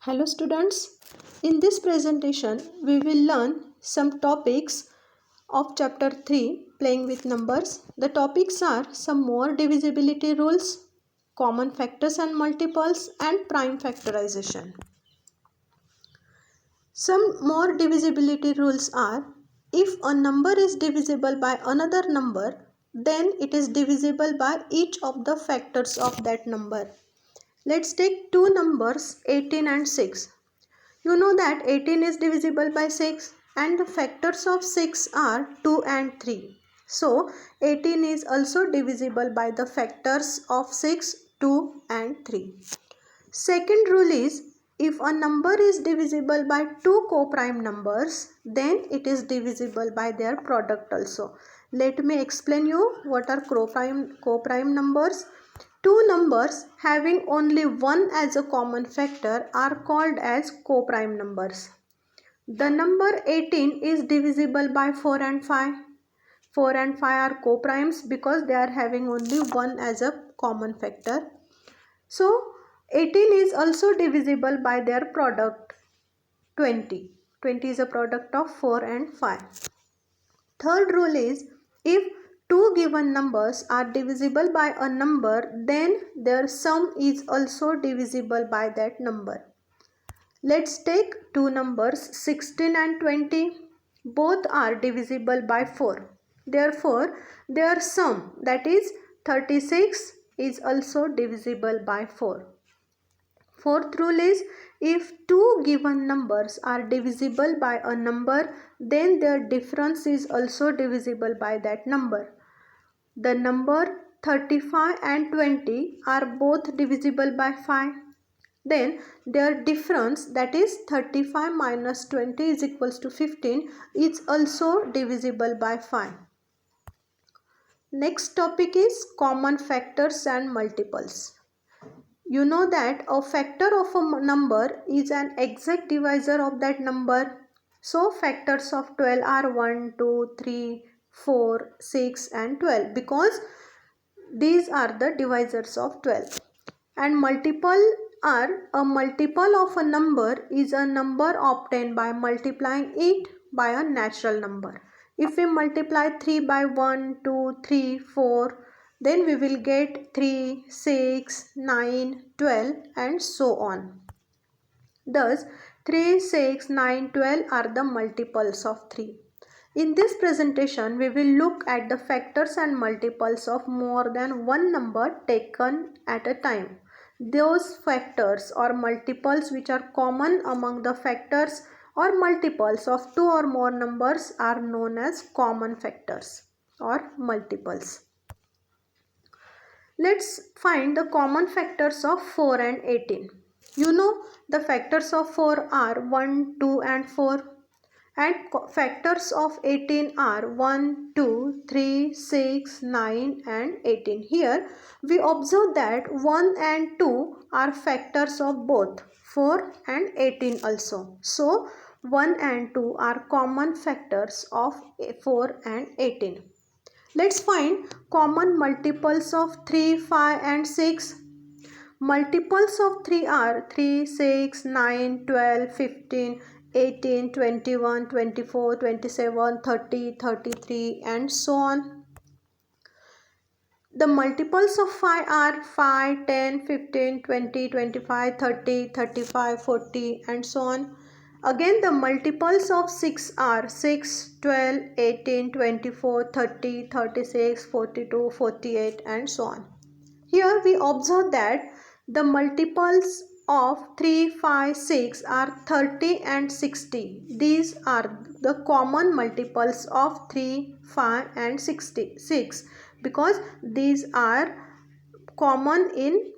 Hello students, in this presentation we will learn some topics of chapter 3 playing with numbers. The topics are some more divisibility rules, common factors and multiples and prime factorization. Some more divisibility rules are if a number is divisible by another number, then it is divisible by each of the factors of that number. Let's take two numbers 18 and 6. You know that 18 is divisible by 6 and the factors of 6 are 2 and 3. So 18 is also divisible by the factors of 6, 2 and 3. Second rule is if a number is divisible by two co-prime numbers, then it is divisible by their product also. Let me explain you what are co-prime numbers. Two numbers having only one as a common factor are called as co-prime numbers. The number 18 is divisible by 4 and 5. 4 and 5 are co-primes because they are having only one as a common factor. So 18 is also divisible by their product 20. 20 is a product of 4 and 5. Third rule is if two given numbers are divisible by a number, then their sum is also divisible by that number. Let's take two numbers 16 and 20. Both are divisible by 4. Therefore, their sum, that is 36, is also divisible by 4. Fourth rule is if two given numbers are divisible by a number, then their difference is also divisible by that number. The number 35 and 20 are both divisible by 5. Then their difference, that is 35 minus 20 is equals to 15, is also divisible by 5. Next topic is common factors and multiples. You know that a factor of a number is an exact divisor of that number. So factors of 12 are 1, 2, 3, 4, 6 and 12 because these are the divisors of 12. And multiple are a multiple of a number is a number obtained by multiplying it by a natural number. If we multiply 3 by 1, 2, 3, 4, then we will get 3, 6, 9, 12 and so on. Thus 3, 6, 9, 12 are the multiples of 3. In this presentation, we will look at the factors and multiples of more than one number taken at a time. Those factors or multiples which are common among the factors or multiples of two or more numbers are known as common factors or multiples. Let's find the common factors of 4 and 18. You know the factors of 4 are 1, 2 and 4 and factors of 18 are 1, 2, 3, 6, 9 and 18. Here we observe that 1 and 2 are factors of both 4 and 18 also. So 1 and 2 are common factors of 4 and 18. Let's find common multiples of 3, 5 and 6. Multiples of 3 are 3, 6, 9, 12, 15, 18, 21, 24, 27, 30, 33 and so on. The multiples of 5 are 5, 10, 15, 20, 25, 30, 35, 40 and so on. Again the multiples of 6 are 6, 12, 18, 24, 30, 36, 42, 48 and so on. Here we observe that the multiples of 3, 5, 6 are 30 and 60. These are the common multiples of 3, 5 and 66 because these are common in